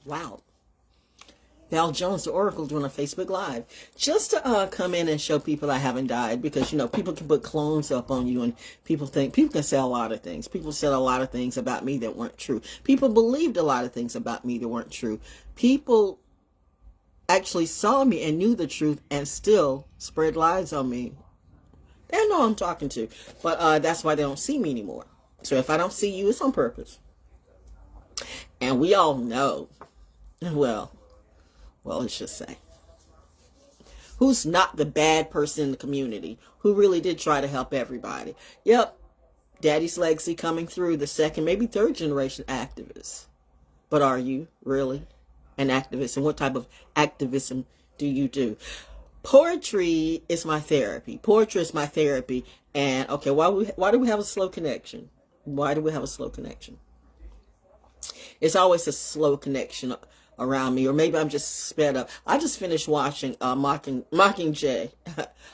Wow. Val Jones, the Oracle, doing a Facebook Live just to come in and show people I haven't died, because you know people can put clones up on you and people can say a lot of things. People said a lot of things about me that weren't true. People believed a lot of things about me that weren't true. People actually saw me and knew the truth and still spread lies on me. They know who I'm talking to, but that's why they don't see me anymore. So if I don't see you, it's on purpose. And we all know, well, let's just say, who's not the bad person in the community, who really did try to help everybody. Yep, Daddy's legacy coming through, the second, maybe third generation activist. But are you really an activist? And what type of activism do you do? Poetry is my therapy. Poetry is my therapy. And okay, why do we have a slow connection? Why do we have a slow connection? It's always a slow connection around me, or maybe I'm just sped up. I just finished watching Mockingjay,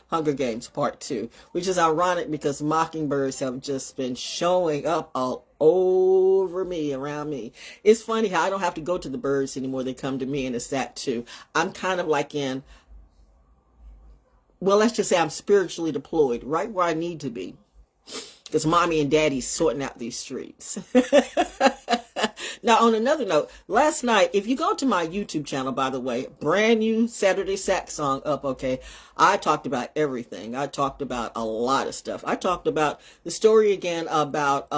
Hunger Games Part 2, which is ironic because mockingbirds have just been showing up all over me, around me. It's funny how I don't have to go to the birds anymore. They come to me, and it's that too. I'm kind of like in, well, let's just say I'm spiritually deployed right where I need to be, because mommy and daddy's sorting out these streets. Now, on another note, last night, if you go to my YouTube channel, by the way, brand new Saturday Sax song up, okay, I talked about everything. I talked about a lot of stuff. I talked about the story again about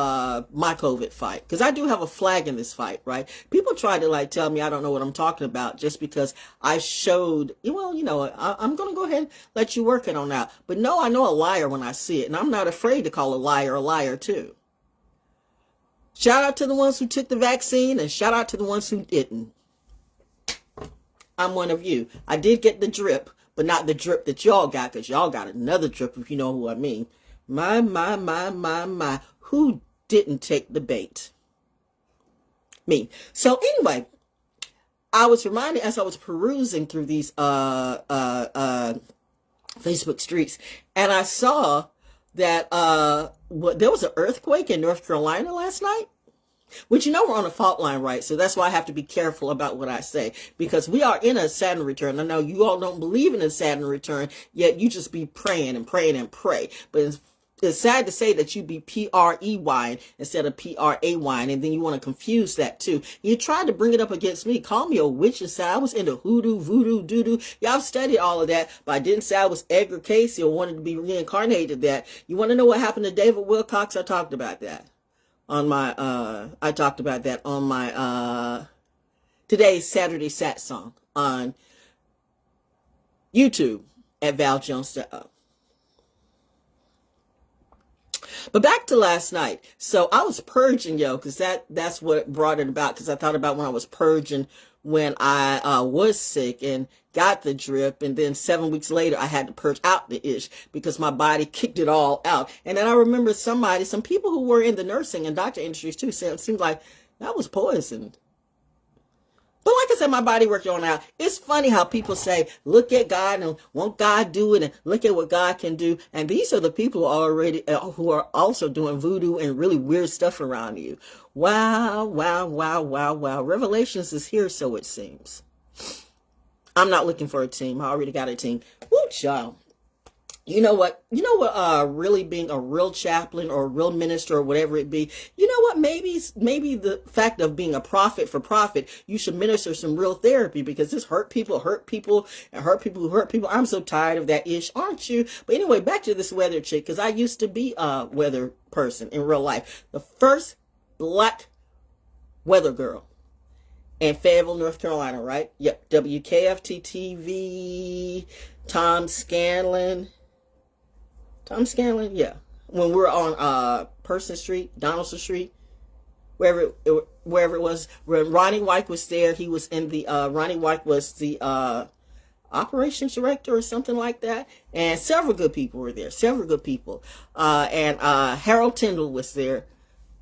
my COVID fight, because I do have a flag in this fight, right? People try to like tell me I don't know what I'm talking about just because I showed, well, you know, I'm going to go ahead and let you work it on out. But no, I know a liar when I see it, and I'm not afraid to call a liar too. Shout out to the ones who took the vaccine and shout out to the ones who didn't. I'm one of you. I did get the drip, but not the drip that y'all got, because y'all got another drip, if you know who I mean. My. Who didn't take the bait? Me. So anyway, I was reminded as I was perusing through these Facebook streets, and I saw that there was an earthquake in North Carolina last night, which, you know, we're on a fault line, right? So that's why I have to be careful about what I say, because we are in a Saturn return. I know you all don't believe in a Saturn return, yet you just be praying and praying and pray. But it's sad to say that you be P-R-E-Y instead of P-R-A-Y, and then you want to confuse that too. You tried to bring it up against me, call me a witch and say I was into hoodoo, voodoo, doo-doo. Y'all studied all of that, but I didn't say I was Edgar Cayce or wanted to be reincarnated that. You want to know what happened to David Wilcox? I talked about that on my, today's Saturday Sat song on YouTube at ValJonesDaO. But back to last night. So I was purging, because that's what brought it about, because I thought about when I was purging when I was sick and got the drip, and then 7 weeks later I had to purge out the ish because my body kicked it all out. And then I remember some people who were in the nursing and doctor industries too said it seemed like that was poisoned. But like I said, my body worked on out. It's funny how people say, look at God and won't God do it, and look at what God can do. And these are the people who are also doing voodoo and really weird stuff around you. Wow. Revelations is here, so it seems. I'm not looking for a team. I already got a team. Woo, child. You know what, really being a real chaplain or a real minister or whatever it be, you know what, maybe the fact of being a prophet for profit, you should minister some real therapy, because this hurt people, and hurt people who hurt people. I'm so tired of that ish, aren't you? But anyway, back to this weather chick, because I used to be a weather person in real life. The first black weather girl in Fayetteville, North Carolina, right? Yep, WKFT-TV, Tom Scanlon, yeah. When we were on Person Street, Donaldson Street, wherever it was, when Ronnie White was there, he was in the Ronnie White was the operations director or something like that, and several good people were there. And Harold Tyndall was there.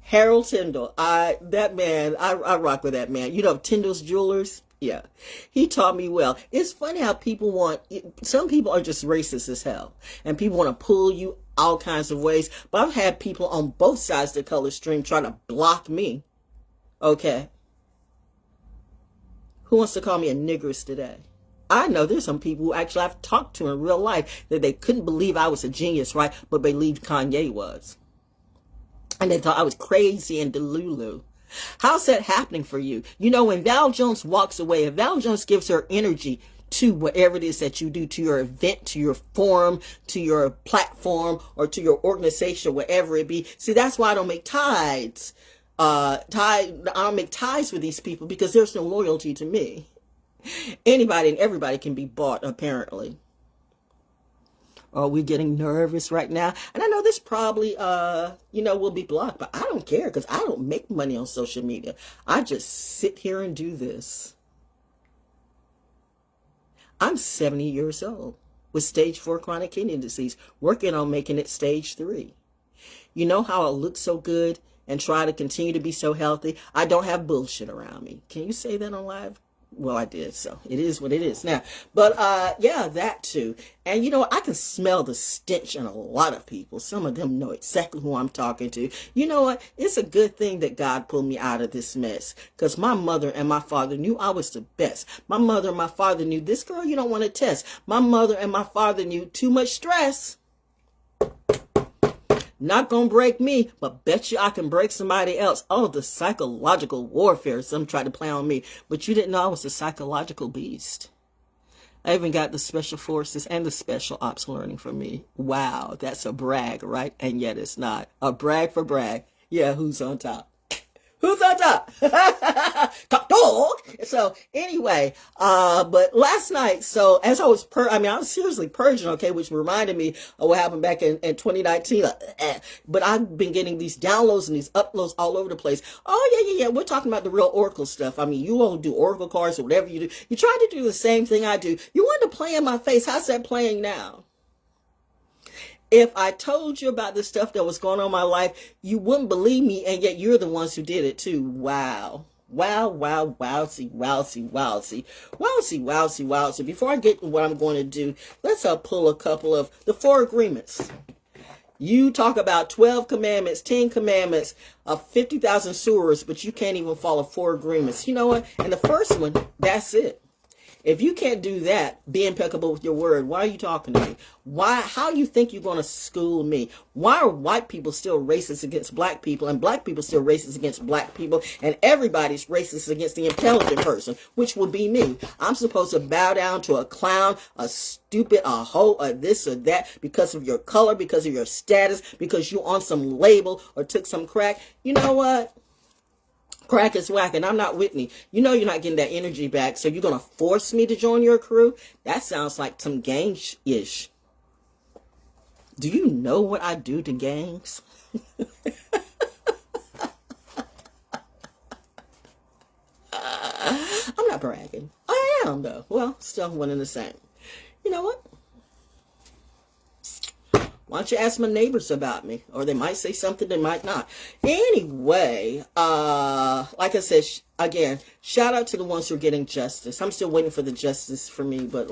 Harold Tyndall, that man, I rock with that man. You know, Tyndall's Jewelers. Yeah, he taught me well. It's funny how some people are just racist as hell, and people want to pull you all kinds of ways. But I've had people on both sides of the color stream try to block me. Okay. Who wants to call me a niggers today? I know there's some people who actually I've talked to in real life that they couldn't believe I was a genius, right? But believed Kanye was. And they thought I was crazy and delulu. How's that happening for you? You know, when Val Jones walks away, if Val Jones gives her energy to whatever it is that you do, to your event, to your forum, to your platform, or to your organization, whatever it be. See, that's why I don't make tithes. I don't make ties with these people because there's no loyalty to me. Anybody and everybody can be bought, apparently. Oh, we're getting nervous right now. And I know this probably, will be blocked, but I don't care because I don't make money on social media. I just sit here and do this. I'm 70 years old with stage 4 chronic kidney disease, working on making it stage 3. You know how I look so good and try to continue to be so healthy? I don't have bullshit around me. Can you say that on live? Well, I did, so it is what it is now. But, yeah, that too. And, you know, I can smell the stench in a lot of people. Some of them know exactly who I'm talking to. You know what? It's a good thing that God pulled me out of this mess. Because my mother and my father knew I was the best. My mother and my father knew, this girl you don't want to test. My mother and my father knew, too much stress. Not gonna break me, but bet you I can break somebody else. Oh, the psychological warfare some try to play on me. But you didn't know I was a psychological beast. I even got the special forces and the special ops learning from me. Wow, that's a brag, right? And yet it's not. A brag for brag. Yeah, who's on top? Who's on top? Top dog. So anyway, but last night, so as I was I was seriously purging, okay, which reminded me of what happened back in 2019. But I've been getting these downloads and these uploads all over the place. Oh, yeah. We're talking about the real Oracle stuff. I mean, you won't do Oracle cards or whatever you do. You try to do the same thing I do. You want to play in my face. How's that playing now? If I told you about the stuff that was going on in my life, you wouldn't believe me, and yet you're the ones who did it too. Wow. Wow, wowsy. Before I get to what I'm going to do, let's pull a couple of the 4 agreements. You talk about 12 commandments, 10 commandments, 50,000 surahs, but you can't even follow 4 agreements. You know what? And the first one, that's it. If you can't do that, be impeccable with your word. Why are you talking to me? How you think you're going to school me? Why are white people still racist against black people and black people still racist against black people and everybody's racist against the intelligent person, which would be me? I'm supposed to bow down to a clown, a stupid, a hoe, a this or that because of your color, because of your status, because you on some label or took some crack. You know what? Crack is whack, and I'm not Whitney. You know you're not getting that energy back, so you're going to force me to join your crew? That sounds like some gang-ish. Do you know what I do to gangs? I'm not bragging. I am, though. Well, still one and the same. You know what? Why don't you ask my neighbors about me? Or they might say something, they might not. Anyway, like I said, again, shout out to the ones who are getting justice. I'm still waiting for the justice for me, but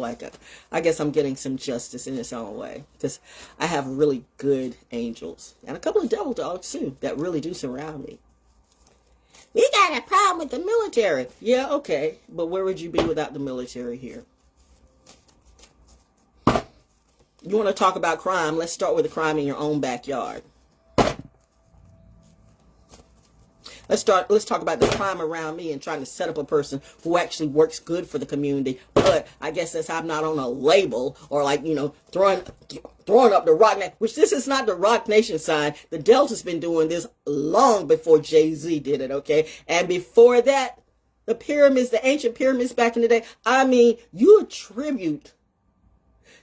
I guess I'm getting some justice in its own way. Because I have really good angels. And a couple of devil dogs, too, that really do surround me. We got a problem with the military. Yeah, okay. But where would you be without the military here? You want to talk about crime? Let's start with the crime in your own backyard. Let's talk about the crime around me and trying to set up a person who actually works good for the community. But I guess since I'm not on a label or throwing up the Rock Nation, which this is not the Rock Nation sign. The Delta's been doing this long before Jay-Z did it, okay? And before that, the pyramids, the ancient pyramids back in the day. I mean, you attribute.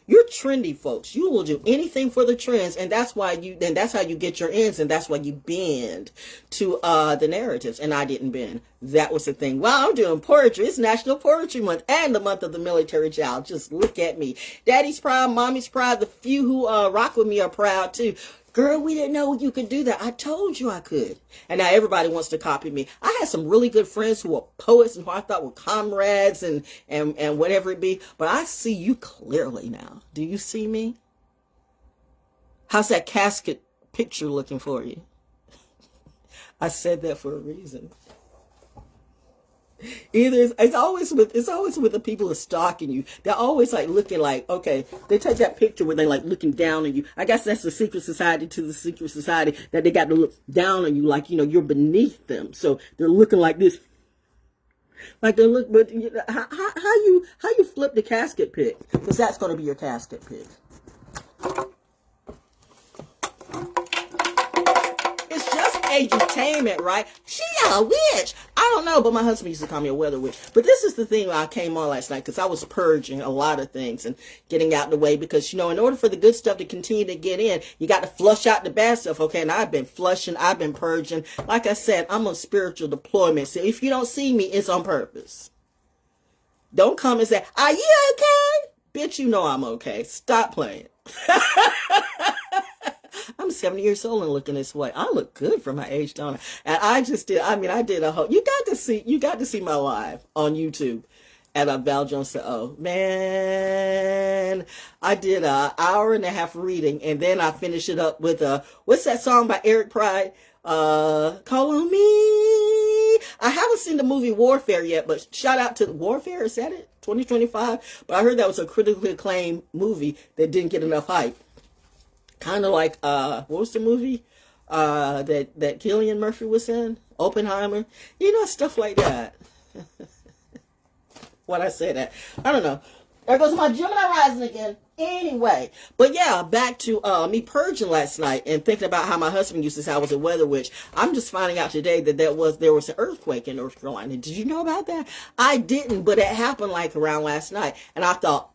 You're trendy, folks. You will do anything for the trends, and that's how you get your ends, and that's why you bend to the narratives. And I didn't bend. That was the thing. Wow, I'm doing poetry. It's National Poetry Month and the month of the military child. Just look at me. Daddy's proud, mommy's proud. The few who rock with me are proud too. Girl, we didn't know you could do that. I told you I could. And now everybody wants to copy me. I had some really good friends who were poets and who I thought were comrades and whatever it be. But I see you clearly now. Do you see me? How's that casket picture looking for you? I said that for a reason. Either it's always with the people who are stalking you. They're always like looking like, okay, they take that picture where they like looking down on you. I guess that's the secret society to the secret society, that they got to look down on you like, you know, you're beneath them. So they're looking like this. Like they look, but you know, how you flip the casket pic? Because that's going to be your casket pic. It's just edutainment, right? She a witch. I don't know, but my husband used to call me a weather witch. But this is the thing I came on last night, because I was purging a lot of things and getting out the way, because, you know, in order for the good stuff to continue to get in, you got to flush out the bad stuff, okay? And I've been flushing, I've been purging. Like I said, I'm on spiritual deployment. So if you don't see me, it's on purpose. Don't come and say, are you okay? Bitch, you know I'm okay. Stop playing. I'm 70 years old and looking this way. I look good for my age, don't I? And I did a whole, you got to see my live on YouTube at ValJonesDaO. Man, I did an hour and a half reading, and then I finished it up with what's that song by Eric Pride? Call on Me. I haven't seen the movie Warfare yet, but shout out to Warfare. Is that it? 2025? But I heard that was a critically acclaimed movie that didn't get enough hype. Kind of like, what was the movie that Cillian Murphy was in? Oppenheimer. You know, stuff like that. Why'd I say that? I don't know. There goes my Gemini rising again. Anyway, but yeah, back to me purging last night and thinking about how my husband used to say I was a weather witch. I'm just finding out today that there was an earthquake in North Carolina. Did you know about that? I didn't, but it happened like around last night. And I thought,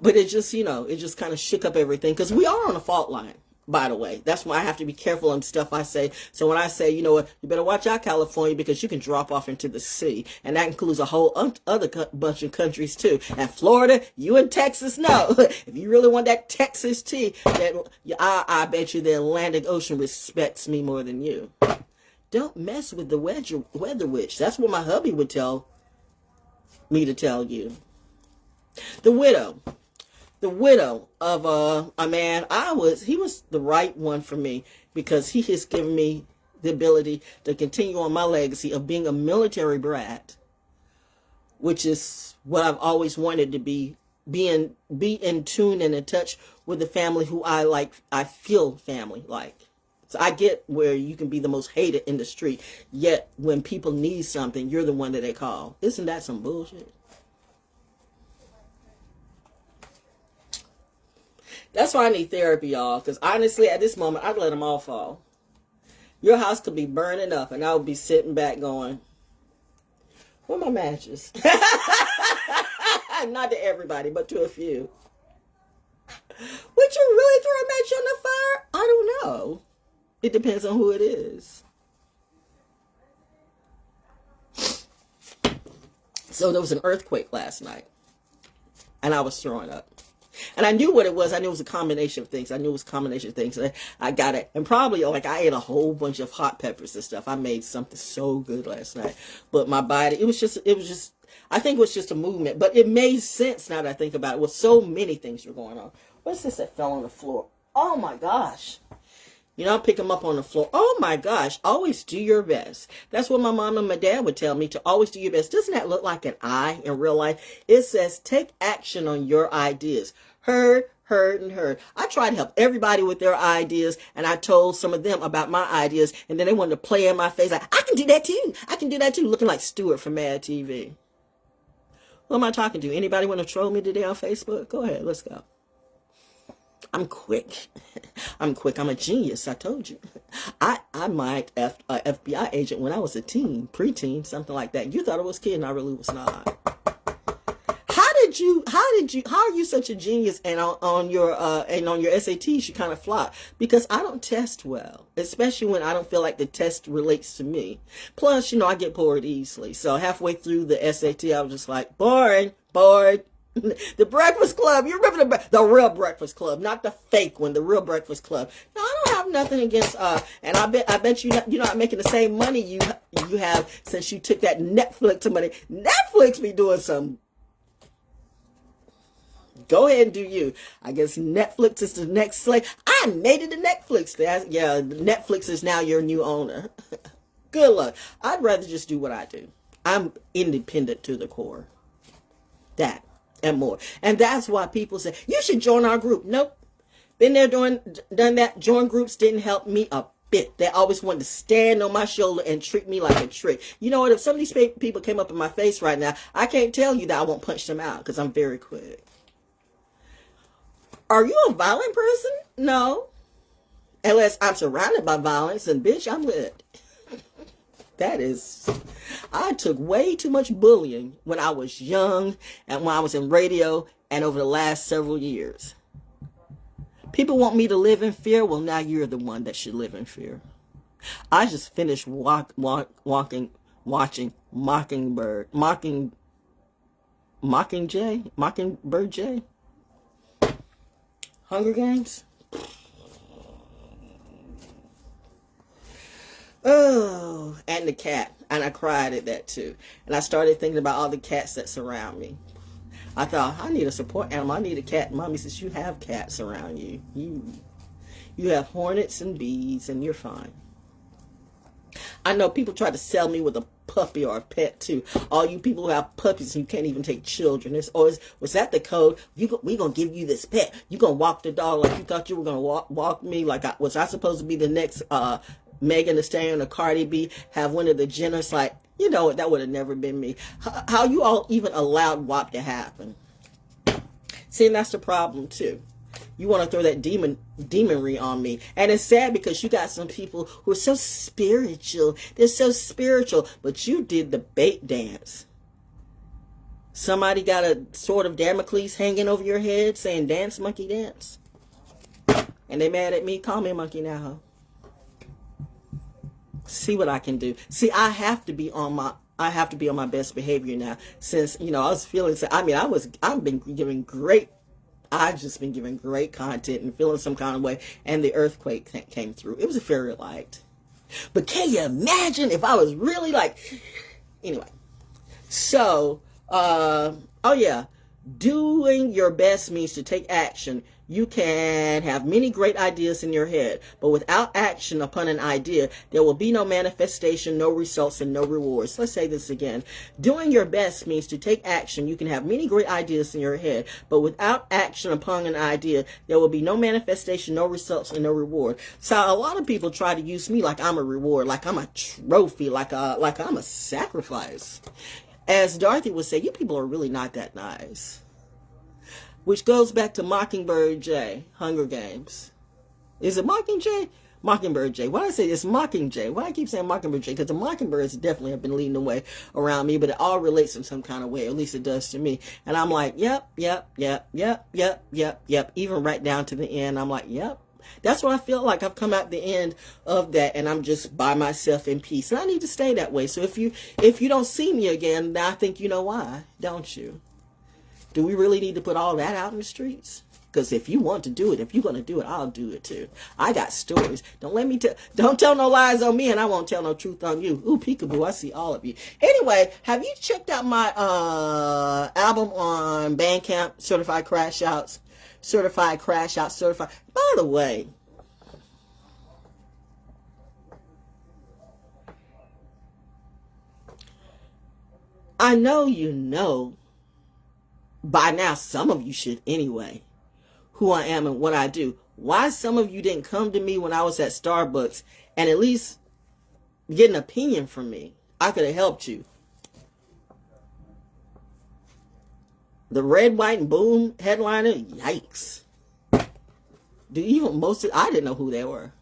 but it just, you know, it just kind of shook up everything, because we are on a fault line, by the way. That's why I have to be careful on stuff I say. So when I say, you know what, you better watch out, California, because you can drop off into the sea. And that includes a whole other bunch of countries, too. And Florida, you and Texas, no. If you really want that Texas tea, I bet you the Atlantic Ocean respects me more than you. Don't mess with the weather witch. That's what my hubby would tell me to tell you. The widow of a man, he was the right one for me, because he has given me the ability to continue on my legacy of being a military brat, which is what I've always wanted to be in tune and in touch with the family who I feel family like. So I get where you can be the most hated in the street, yet when people need something, you're the one that they call. Isn't that some bullshit? That's why I need therapy, y'all. Because honestly, at this moment, I'd let them all fall. Your house could be burning up, and I would be sitting back going, where are my matches? Not to everybody, but to a few. Would you really throw a match on the fire? I don't know. It depends on who it is. So there was an earthquake last night, and I was throwing up. And I knew what it was. I knew it was a combination of things. I got it. And probably, like, I ate a whole bunch of hot peppers and stuff. I made something so good last night. But my body, I think it was just a movement. But it made sense now that I think about it. Well, so many things were going on. What's this that fell on the floor? Oh, my gosh. You know, I'll pick them up on the floor. Oh, my gosh. Always do your best. That's what my mom and my dad would tell me, to always do your best. Doesn't that look like an I in real life? It says, take action on your ideas. Heard, and heard. I tried to help everybody with their ideas, and I told some of them about my ideas, and then they wanted to play in my face like, I can do that too. I can do that too. Looking like Stewart from Mad TV. Who am I talking to? Anybody want to troll me today on Facebook? Go ahead. Let's go. I'm quick. I'm a genius. I told you. I might FBI agent when I was a teen, preteen, something like that. You thought I was kidding. I really was not. How are you such a genius, and on your SATs you kind of flop? Because I don't test well, especially when I don't feel like the test relates to me. Plus, you know, I get bored easily. So halfway through the SAT, I was just like, bored. The Breakfast Club. You remember the real Breakfast Club, not the fake one, the real Breakfast Club. No, I don't have nothing against, and I bet you're not making the same money you have since you took that Netflix money. Netflix be doing some. Go ahead and do you. I guess Netflix is the next slave. I made it to Netflix. Yeah, Netflix is now your new owner. Good luck. I'd rather just do what I do. I'm independent to the core. That and more. And that's why people say, you should join our group. Nope. Been there done that. Join groups didn't help me a bit. They always wanted to stand on my shoulder and treat me like a trick. You know what? If some of these people came up in my face right now, I can't tell you that I won't punch them out because I'm very quick. Are you a violent person? No. Unless I'm surrounded by violence, and bitch, I'm good. I took way too much bullying when I was young and when I was in radio and over the last several years. People want me to live in fear. Well, now you're the one that should live in fear. I just finished watching Mockingbird J. Hunger Games. Oh, and the cat. And I cried at that too. And I started thinking about all the cats that surround me. I thought, I need a support animal. I need a cat. Mommy says, you have cats around you. You have hornets and bees, and you're fine. I know people try to sell me with a puppy or a pet too. All you people who have puppies and you can't even take children. It's always, was that the code? We're going to give you this pet. You're going to walk the dog like you thought you were going to walk me. Like, was I supposed to be the next Megan Thee Stallion or Cardi B? Have one of the Jenners? Like, you know, that would have never been me. How you all even allowed WAP to happen? See, and that's the problem too. You want to throw that demonry on me. And it's sad because you got some people who are so spiritual. They're so spiritual. But you did the bait dance. Somebody got a sword of Damocles hanging over your head saying, dance, monkey, dance. And they mad at me. Call me a monkey now, huh? See what I can do. See, I have to be on my best behavior now. Since, you know, I was feeling, I've just been giving great content and feeling some kind of way. And the earthquake came through. It was very light. But can you imagine if I was really like, anyway. So, oh yeah. Doing your best means to take action. You can have many great ideas in your head, but without action upon an idea, there will be no manifestation, no results, and no rewards. Let's say this again. Doing your best means to take action. You can have many great ideas in your head, but without action upon an idea, there will be no manifestation, no results, and no reward. So a lot of people try to use me like I'm a reward, like I'm a trophy, like I'm a sacrifice. As Dorothy would say, you people are really not that nice. Which goes back to Mockingbird J, Hunger Games. Is it Mockingbird J? Why did I say it's Mockingjay? Why I keep saying Mockingbird J? Because the Mockingbirds definitely have been leading the way around me, but it all relates in some kind of way. At least it does to me. And I'm like, yep. Even right down to the end, I'm like, yep. That's what I feel like. I've come out the end of that, and I'm just by myself in peace. And I need to stay that way. So if you don't see me again, I think you know why, don't you? Do we really need to put all that out in the streets? Because if you want to do it, if you're going to do it, I'll do it too. I got stories. Don't tell no lies on me, and I won't tell no truth on you. Ooh, peekaboo, I see all of you. Anyway, have you checked out my album on BANDCAMP, Certified CRASHOUTS? Certified CRASHOUTS, certified. By the way, I know you know. By now, some of you should anyway, who I am and what I do. Why some of you didn't come to me when I was at Starbucks and at least get an opinion from me? I could have helped you. The red, white, and boom headliner, yikes. I didn't know who they were.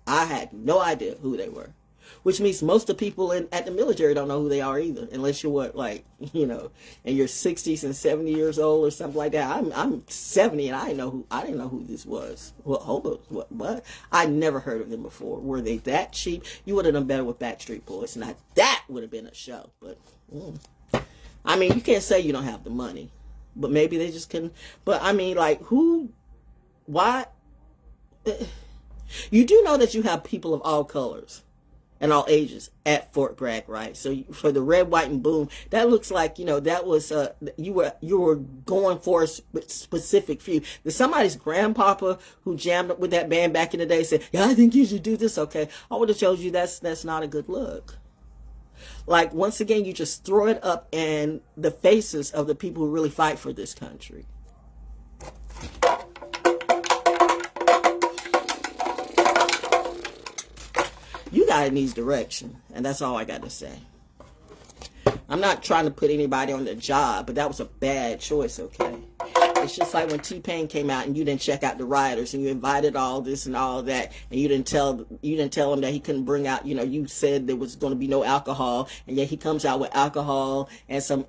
I had no idea who they were. Which means most of the people at the military don't know who they are either, unless you're and you're 60s and 70 years old or something like that. I'm 70 and I didn't know who this was. Well, hold on, what? I never heard of them before. Were they that cheap? You would have done better with Backstreet Boys. Now that would have been a show. But I mean, you can't say you don't have the money, but maybe they just couldn't. But I mean, like who? Why? You do know that you have people of all colors. and all ages at Fort Bragg, right? So for the red, white, and boom, that looks like, you know, that was you were going for a specific few. There's somebody's grandpapa who jammed up with that band back in the day said, yeah, I think you should do this. Okay, I would have told you that's not a good look. Like, once again, you just throw it up in the faces of the people who really fight for this country. You guy needs direction, and that's all I got to say. I'm not trying to put anybody on the job, but that was a bad choice, okay? It's just like when T-Pain came out and you didn't check out the rioters and you invited all this and all that, and you didn't tell him that he couldn't bring out, you know, you said there was going to be no alcohol, and yet he comes out with alcohol and some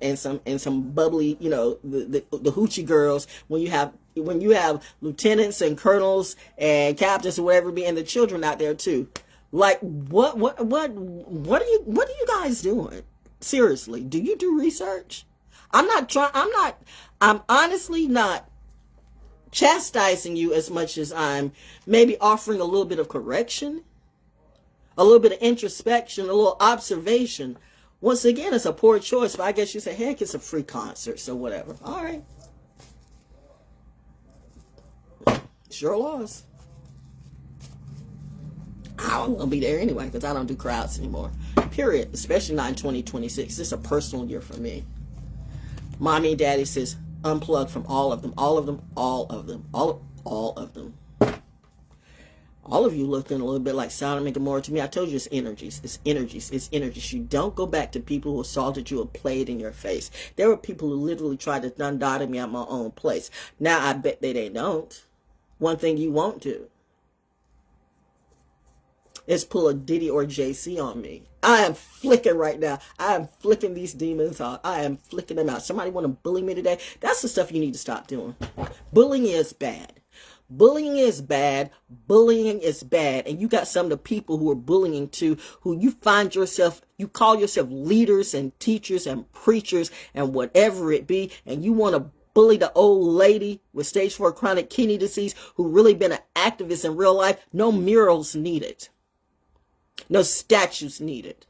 bubbly, you know, the hoochie girls. When you have lieutenants and colonels and captains or whatever be, and the children out there too. Like, what are you guys doing? Seriously, do you do research? I'm honestly not chastising you as much as I'm maybe offering a little bit of correction, a little bit of introspection, a little observation. Once again, it's a poor choice, but I guess you say, heck, it's a free concert, so whatever. All right. It's your loss. I'm going to be there anyway because I don't do crowds anymore. Period. Especially not in 2026. This is a personal year for me. Mommy and Daddy says unplug from all of them. All of them. All of them. All of them. All of you looking a little bit like Sodom and Gomorrah to me. I told you it's energies. It's energies. It's energies. You don't go back to people who assaulted you or played in your face. There were people who literally tried to dot me at my own place. Now I bet they don't. One thing you won't do is pull a Diddy or JC on me. I am flicking right now. I am flicking these demons out. I am flicking them out. Somebody want to bully me today? That's the stuff you need to stop doing. Bullying is bad. Bullying is bad. Bullying is bad. And you got some of the people who are bullying too, who you call yourself leaders and teachers and preachers and whatever it be, and you want to bully the old lady with stage 4 chronic kidney disease who really been an activist in real life. No murals needed. No statues needed.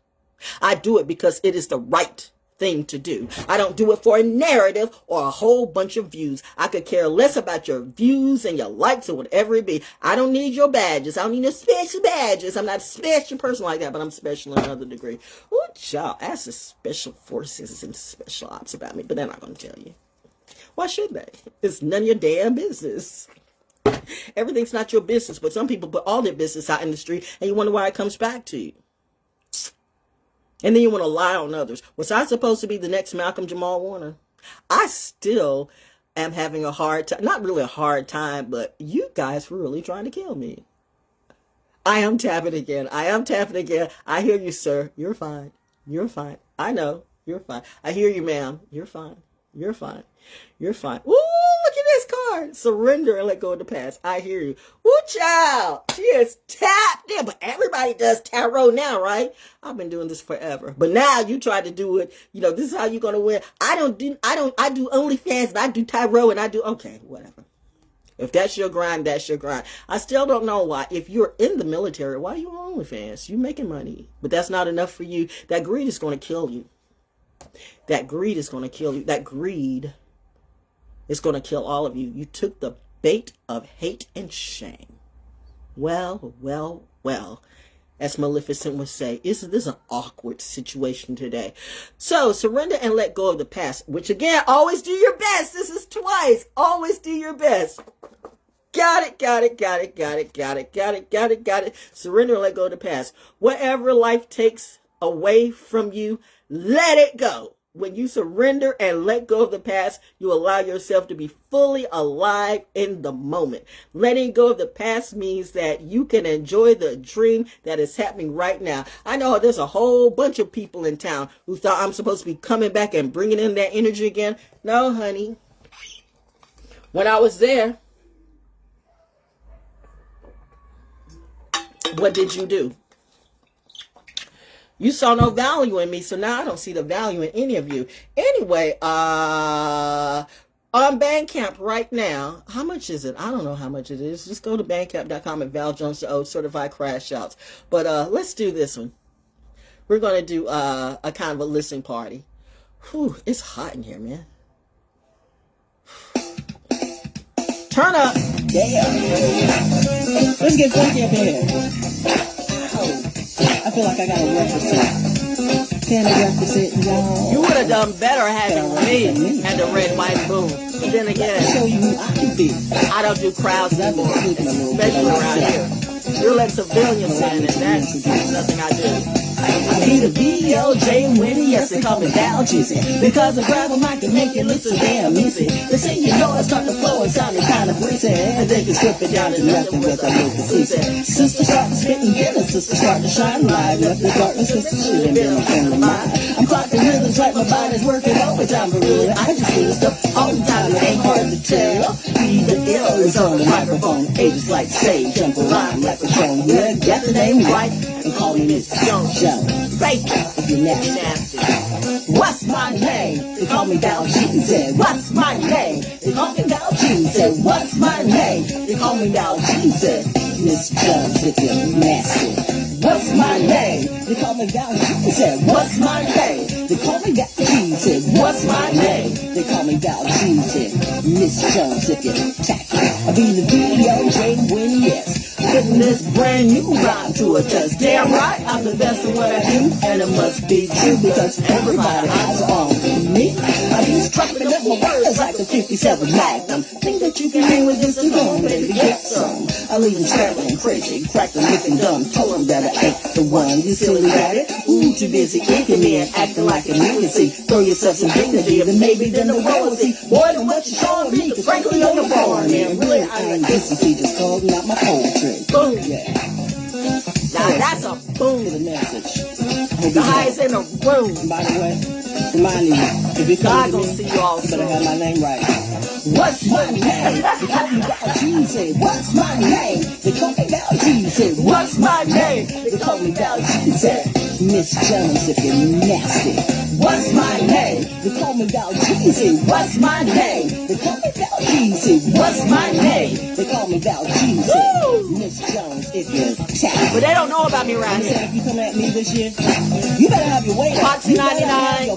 I do it because it is the right thing to do. I don't do it for a narrative or a whole bunch of views. I could care less about your views and your likes or whatever it be. I don't need your badges. I don't need no special badges. I'm not a special person like that, but I'm special in another degree. Ooh, child, ask the special forces and special ops about me, but they're not going to tell you. Why should they? It's none of your damn business. Everything's not your business, but some people put all their business out in the street and you wonder why it comes back to you. And then you want to lie on others. Was I supposed to be the next Malcolm Jamal Warner? I still am having a hard time, not really a hard time, but you guys were really trying to kill me. I am tapping again. I hear you, sir. You're fine. You're fine. I know. You're fine. I hear you, ma'am. You're fine. You're fine. You're fine. Ooh, look at this card. Surrender and let go of the past. I hear you. Ooh, child. She is tapped in. But everybody does tarot now, right? I've been doing this forever. But now you try to do it. You know, this is how you're going to win. I do OnlyFans and I do tarot and I do, okay, whatever. If that's your grind, that's your grind. I still don't know why. If you're in the military, why are you on OnlyFans? You're making money. But that's not enough for you. That greed is going to kill you. That greed is going to kill you. That greed is going to kill all of you. You took the bait of hate and shame. Well, well, well, as Maleficent would say, isn't this an awkward situation today? So surrender and let go of the past, which again, always do your best. This is twice. Always do your best. Got it, got it, got it, got it, got it, got it, got it, got it. Surrender and let go of the past. Whatever life takes away from you, let it go. When you surrender and let go of the past, you allow yourself to be fully alive in the moment. Letting go of the past means that you can enjoy the dream that is happening right now. I know there's a whole bunch of people in town who thought I'm supposed to be coming back and bringing in that energy again. No, honey. When I was there, what did you do? You saw no value in me, so now I don't see the value in any of you. Anyway, on BANDCAMP right now, how much is it? I don't know how much it is. Just go to bandcamp.com and ValJonesDaO, certified crash outs. But let's do this one. we're going to do a kind of a listening party. Whew, it's hot in here, man. Turn up. Yeah. Let's get funky up here. I feel like I gotta represent. Can I represent y'all? You would have done better having me and the red, white, boom. But then again, show you who I can be. I don't do crowds anymore, especially around here. You're letting civilians in, and that's nothing I do. I be the VLJ Winnie, yes, they call me Dow Juicy. Because I grab a mic and make it look so damn easy. They say you know I start to flow and sounding kind of breezy. And they can strip it down to nothing without making easy. Sister start to spit and get it, sister start to shine light. Left the darkness, sister should have been a friend of mine. I'm talking rhythms like my body's working overtime, but really I just do stuff all the time. It ain't hard to tell. Even ill is on the microphone. Ages like sage, jump a rhyme like a drone. Yeah, get the name right and call me Miss Jones. Fake if you're nasty. What's my name? They call me ValJones. Said, what's my name? They call me ValJones. Said, what's my name? They call me ValJones. Said, Miss Jones if you're nasty. What's my name? They call me ValJones. Said, what's my name? They call me ValJones. Said, what's my name? They call me ValJones. Said, Miss Jones if you're tacky. I be the VLJ Winnie, yes. Putting this brand new rhyme to a test. Damn right, I'm the best at what I do, and it must be true because everybody eyes are on me. I be strapping up my words like a 57 Magnum. Think that you can hang with this and go, baby, get some. I leave them scrambling crazy, cracking, looking dumb. Told them that I ain't the one. You silly rabbit, ooh, too busy inking me and acting like a lunacy. Throw yourself some dignity, then maybe then the world will see more than what you're showing me. Cause frankly, I'm the born man. Really, I ain't decency, just calling out my poetry. Boom. Yeah. Now that's a boom. The message. The highest in the room. By the way, reminding you, if you God come gonna to see me, you all you better soon. have my name right. What's my name? They call me ValJones. What's my name? They call me ValJones. What's my name? They call me ValJones. Miss Jones if you're nasty. What's my name? They call me ValJones. What's my name? They call me ValJones. What's my name? They call me ValJones. Miss Jones if you're tacky. But they don't know about me around here. If you come at me this year, you better have your weight up. Foxy 99,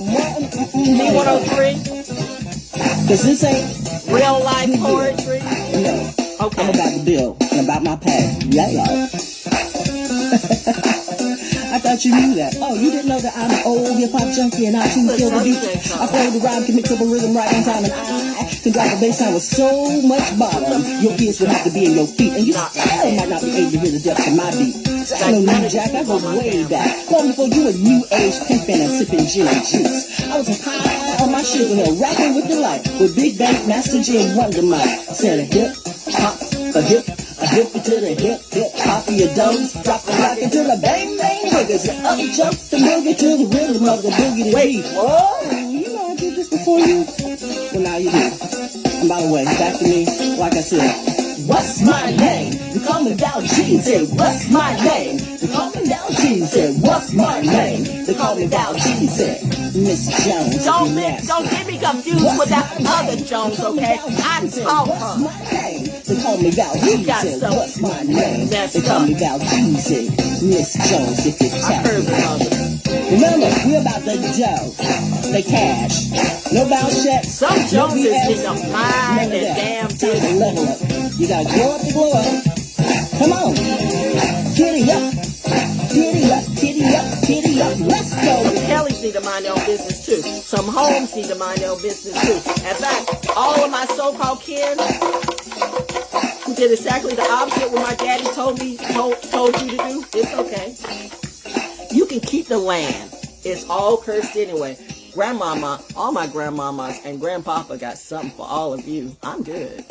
B103, Cause this ain't real life poetry. no. Okay. I'm about the bill and about my pay. Yeah, y'all. I thought you knew that. Oh, you didn't know that I'm an old hip-hop junkie and I too kill the beat. I play the rhyme, can mix up a rhythm right on time, and I can drive a bass line with so much bottom. Your ears would have to be in your feet, and you still might not be able to hear the depth of my beat. I know New Jack, I go way back. Long before you were new age pimping and sipping gin and juice. I was high on my sugar hill, rapping with delight, with Big Bang, Master G, and Wonder Mike. I said a hip, hop, a hip it to the hip, hop of your dose. Drop the rock into the bang, bang, boogers. Up jump the boogie to the rhythm of the boogie. Wait, whoa, you know I did this before you. Well, now you do. And by the way, back to me, like I said, what's my name? They call me ValJones. Say, what's my name? They call me ValJones. Say, what's my name? They call me ValJones. Say, Miss Jones. Don't get me confused with that other Jones, okay? I talk What's her. my name? They call me ValJones. Say, what's my name? They call me ValJones. Say, Miss Jones if you're tapping. Remember, we're about the dough, the cash. No vouchers. Some Joneses need to mind their damn business. Level up. You gotta grow up to glow up. Come on. Giddy up. Giddy up. Giddy up. Giddy up. Let's go. Some Kellys need to mind their own business too. Some homes need to mind their own business too. In fact, all of my so-called kin who did exactly the opposite what my daddy told you to do, it's okay. You can keep the land. It's all cursed anyway. Grandmama, all my grandmamas and grandpapa got something for all of you. I'm good.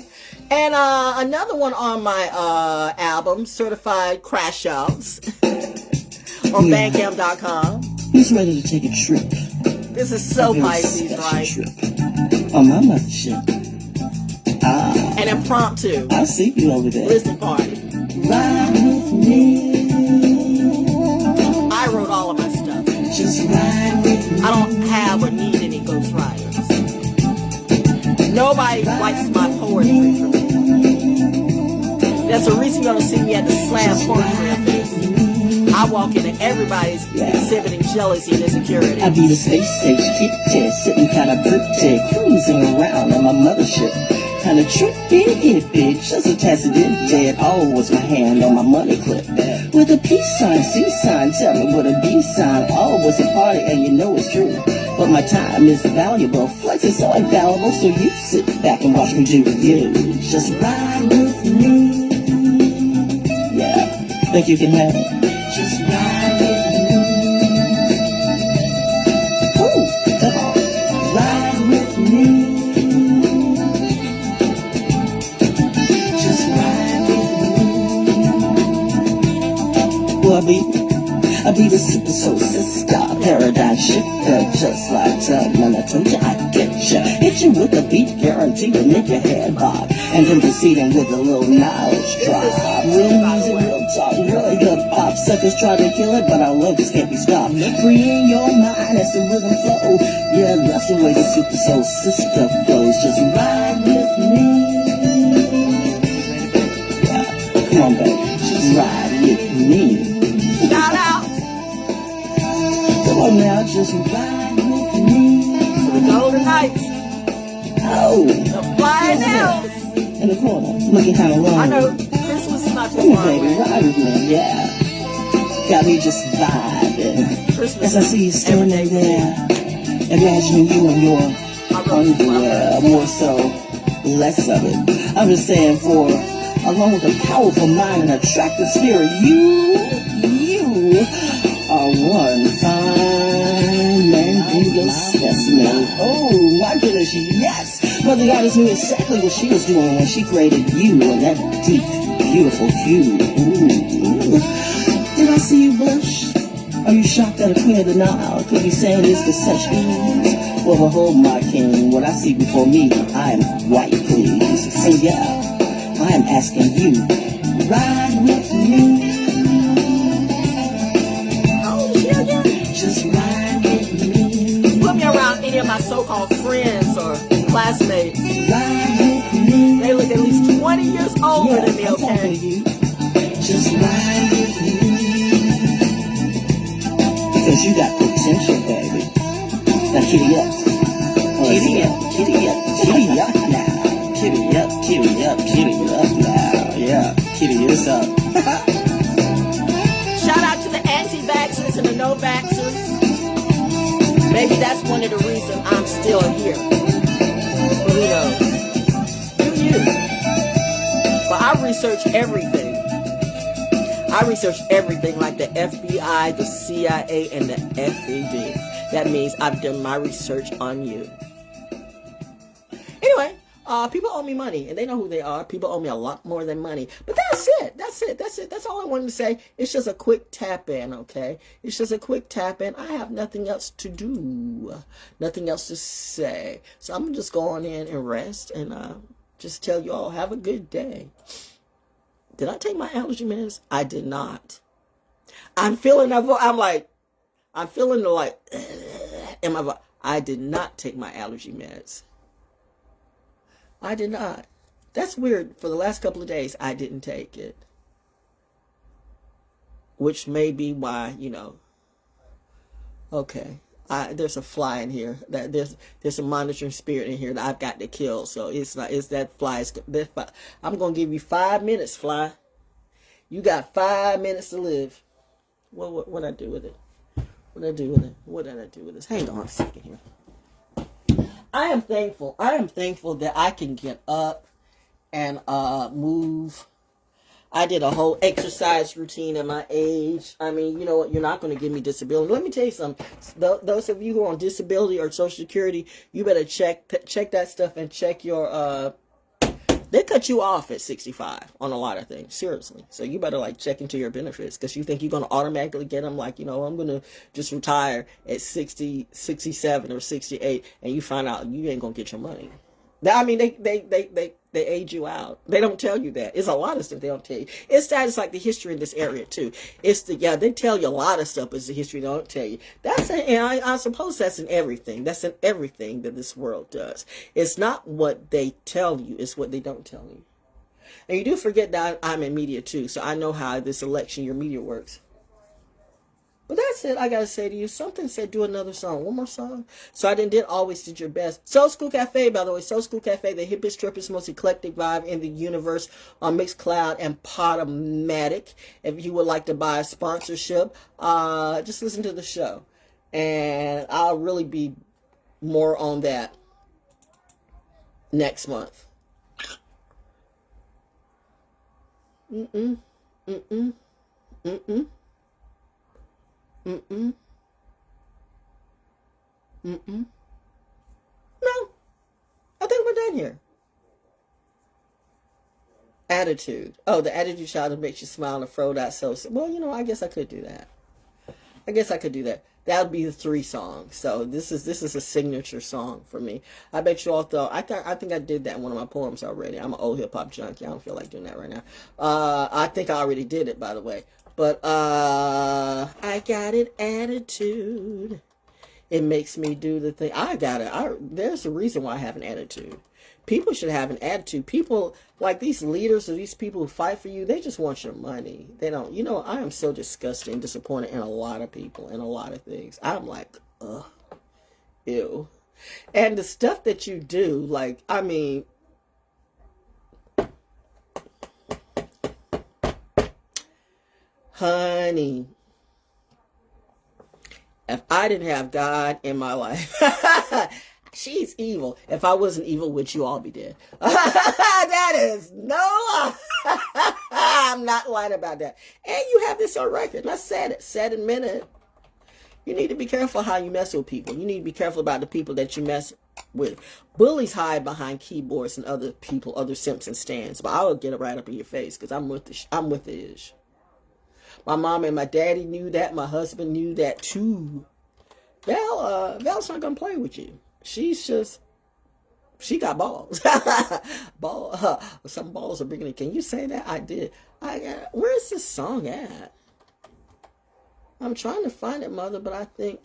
And another one on my album, Certified Crashouts, on BANDCAMP.com. Who's ready to take a trip? This is so Pisces, right? Trip. On my mothership. Ah. An impromptu I see you over there. listening party. Ride with me. I wrote all of my stuff. Just ride with me. I don't have or need any ghostwriters. Nobody writes my poetry for me. That's the reason you're going to see me at the Slam Poetry Fest. I walk in and everybody's exhibiting jealousy and insecurity. I be the space age Kit Kat, sitting kinda pretty, cruising around on my mothership. Kinda trippy, hippie, just a tacit dead. Always my hand on my money clip. With a peace sign, C sign, tell me what a B sign. Always a party and you know it's true. But my time is valuable, flex is so infallible. So you sit back and watch me do you. Just ride with me. Yeah, think you can have it? Just ride with me. Ooh, come on, ride with me. Just ride with me. Well, I be the super soul sister, paradigm shifter, just like Tubman. I told you I'd get ya, hit you with a beat, guaranteed to make your head bob, and then proceeding with a little knowledge drop. Real music, real talk, really good pop. Suckers try to kill it, but our love just can't be stopped. Free in your mind as the rhythm flow. Yeah, that's the way the super soul sister flows. Just ride with me. Yeah, come on, baby, just ride with me. Shout out Come on now, just ride with me. to the Golden Knights. Oh, The Flying Elves. in the corner, looking kind of long. I know Christmas is not too Come far on, baby, away. ride with me, yeah. Got me just vibing. Christmas As I see you standing there, imagining you in your underwear, more so, less of it. I'm just saying for, along with a powerful mind and attractive spirit, you are one fine mango specimen. Oh my goodness, yes! Mother Goddess knew exactly what she was doing when she created you in that deep, beautiful hue. Ooh. Did I see you blush? Are you shocked that a queen of the Nile could be saying this with such ease? Well, behold, my king, what I see before me, I am white, please. And yeah, I am asking you, ride with me. Just ride with me. Put me around any of my so-called friends or classmates. Ride with me. They look at least 20 years older than me, I'm talking to okay? you. Just ride with me. Because you got potential, baby. Now kitty up. Kitty up, kitty up, kitty up now. Kitty up, kitty up, kitty up now. Yeah, kitty is up. Shout out to the anti-vaxxers and the no-vaxxers. Maybe that's one of the reasons I'm still here. Who knows? Do you? But I research everything. I research everything like the FBI, the CIA, and the FED. That means I've done my research on you. Anyway, people owe me money, and they know who they are. People owe me a lot more than money. But that's it. That's it. That's it. That's all I wanted to say. It's just a quick tap in, okay? It's just a quick tap in. I have nothing else to do. Nothing else to say. So I'm just going in and rest and just tell you all, have a good day. Did I take my allergy meds? I did not. I'm feeling that voice. I'm feeling the like in my voice. I did not take my allergy meds. I did not. That's weird. For the last couple of days, I didn't take it. Which may be why, okay. There's a fly in here. There's a monitoring spirit in here that I've got to kill. So it's that fly. I'm gonna give you 5 minutes, fly. You got 5 minutes to live. What I do with it? What did I do with it? What did I do with this? Hang on a second here. I am thankful. I am thankful that I can get up and move. I did a whole exercise routine at my age. I mean, you know what? You're not going to give me disability. Let me tell you something. Those of you who are on disability or Social Security, you better check that stuff and check your. They cut you off at 65 on a lot of things, seriously. So you better check into your benefits because you think you're going to automatically get them. I'm going to just retire at 60, 67 or 68, and you find out you ain't going to get your money. I mean, they age you out. They don't tell you that. It's a lot of stuff they don't tell you. It's like the history in this area too. They tell you a lot of stuff, but it's the history they don't tell you. I suppose that's in everything. That's in everything that this world does. It's not what they tell you, it's what they don't tell you. And you do forget that I'm in media too, so I know how this election, your media works. But that's it. I gotta say to you, something said do another song, one more song. So I did always did your best. Soul School Cafe, by the way, Soul School Cafe, the hippest, trippest, most eclectic vibe in the universe on MIXCLOUD and PODOMATIC. If you would like to buy a sponsorship, just listen to the show, and I'll really be more on that next month. Mm-mm. Mm-mm. Mm-mm. Mm-mm. Mm-mm. No. I think we're done here. Attitude. Oh, the attitude shot that makes you smile and throw that so. Well, you know, I guess I could do that. That would be the 3 songs. So this is a signature song for me. I bet you all thought I think I did that in one of my poems already. I'm an old hip hop junkie. I don't feel like doing that right now. I think I already did it, by the way. But I got an attitude. It makes me do the thing. I got it. There's a reason why I have an attitude. People should have an attitude. People like these leaders or these people who fight for you, they just want your money. They don't. You know, I am so disgusted and disappointed in a lot of people and a lot of things. I'm like, ugh, ew. And the stuff that you do, like, I mean, honey, if I didn't have God in my life, she's evil. If I wasn't evil, would you all be dead? That is no lie. I'm not lying about that. And you have this on record. And I said it, meant it. You need to be careful how you mess with people. You need to be careful about the people that you mess with. Bullies hide behind keyboards and other people, other simps and stands. But I will get it right up in your face because I'm with the ish. My mom and my daddy knew that. My husband knew that too. Val's not gonna play with you. She got balls. Some balls are bigger than. Can you say that? I did. Where's this song at? I'm trying to find it, Mother, but I think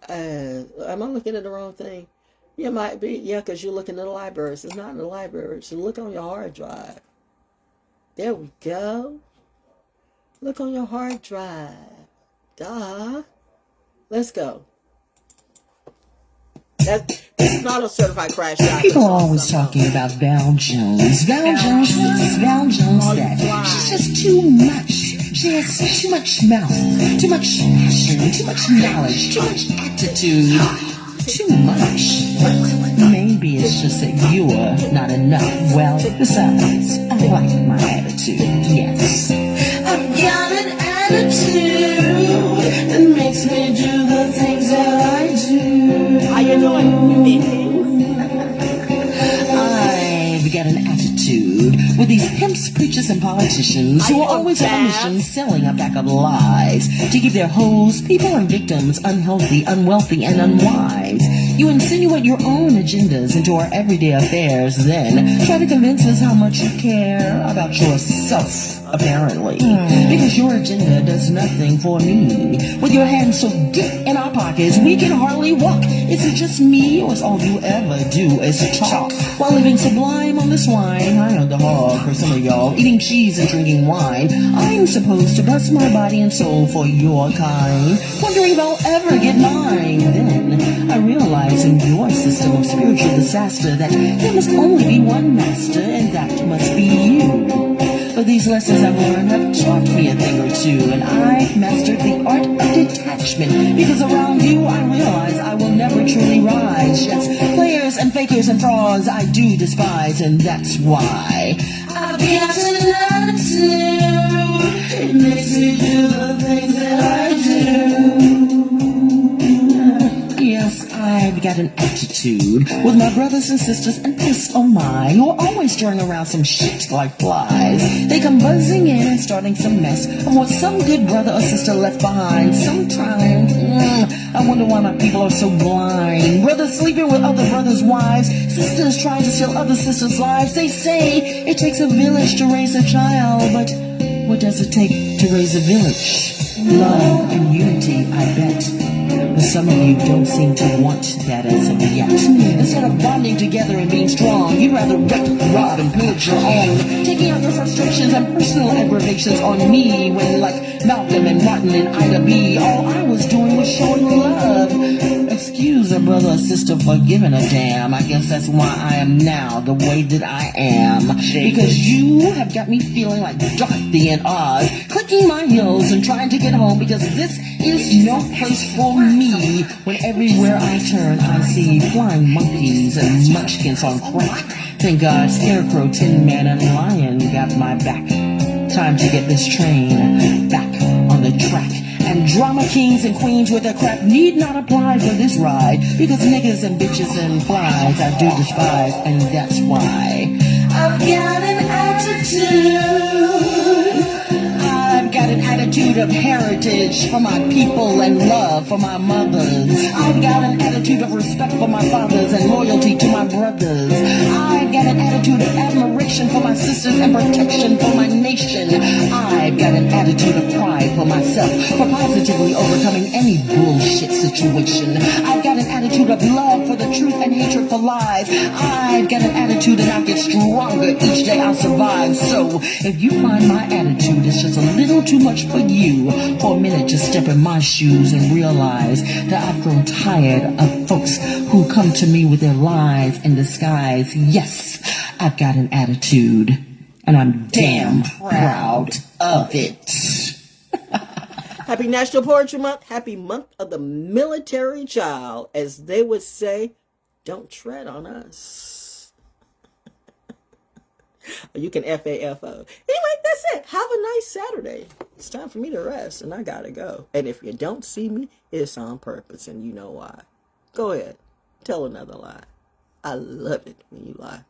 am I looking at the wrong thing? You might be, yeah, because you're looking at the libraries. It's not in the library. So look on your hard drive. There we go. Look on your hard drive. Duh. Let's go. This is not a certified crash shot. People are always talking about ValJones. ValJones this, ValJones that. She's just too much. She has too much mouth, too much passion, too much knowledge, too much attitude. Too much. Maybe it's just that you're not enough. Well, besides, I like my attitude, yes. I've got an attitude that makes me do the things that I do. How you doing? I've got an attitude with these pimps, preachers, and politicians who are always on a mission selling a pack of lies to keep their hoes, people, and victims unhealthy, unwealthy, and unwise. You insinuate your own agendas into our everyday affairs, then try to convince us how much you care about yourself, apparently. Because your agenda does nothing for me. With your hands so deep in our pockets, we can hardly walk. Is it just me, or is all you ever do is talk? While living sublime on this wine, high on the hog for some of y'all, eating cheese and drinking wine, I'm supposed to bust my body and soul for your kind, wondering if I'll ever get mine. Then I realize in your system of spiritual disaster that there must only be one master, and that must be you. But these lessons I've learned have taught me a thing or two, and I've mastered the art of detachment, because around you I realize I will never truly rise. Yes, players and fakers and frauds I do despise, and that's why I've got an attitude. It makes me do the things that I do. Yes, I've got an attitude with my brothers and sisters and this oh my, who are always stirring around some shit like flies. They come buzzing in and starting some mess of what some good brother or sister left behind. Sometimes, I wonder why my people are so blind. Brothers sleeping with other brothers' wives, sisters trying to steal other sisters' lives. They say it takes a village to raise a child, but what does it take to raise a village? Love and unity, I bet. But some of you don't seem to want that as of yet. Instead of bonding together and being strong, you'd rather rip, rob, and pillage your own, taking out your frustrations and personal aggravations on me when, like Malcolm and Martin and Ida B, all I was doing was showing love. Excuse a brother or sister for giving a damn. I guess that's why I am now the way that I am. Because you have got me feeling like Dorothy and Oz, clicking my heels and trying to get home, because this is no place for me. When everywhere I turn I see flying monkeys and munchkins on crack. Thank God Scarecrow, Tin Man, and Lion got my back. Time to get this train back on the track. And drama kings and queens with their crap need not apply for this ride, because niggas and bitches and flies I do despise, and that's why I've got an attitude. I've got an attitude of heritage for my people and love for my mothers. I've got an attitude of respect for my fathers and loyalty to my brothers. I've got an attitude of admiration for my sisters and protection for my nation. I've got an attitude of pride for myself for positively overcoming any bullshit situation. I've got an attitude of love for the truth and hatred for lies. I've got an attitude that I get stronger each day I survive. So if you find my attitude is just a little too much for you, for a minute just step in my shoes and realize that I've grown tired of folks who come to me with their lies in disguise. Yes, I've got an attitude, and I'm damn proud of it. Happy National Poetry Month. Happy month of the military child. As they would say, don't tread on us. Or you can FAFO. Anyway, that's it. Have a nice Saturday. It's time for me to rest, and I gotta go. And if you don't see me, it's on purpose, and you know why. Go ahead. Tell another lie. I love it when you lie.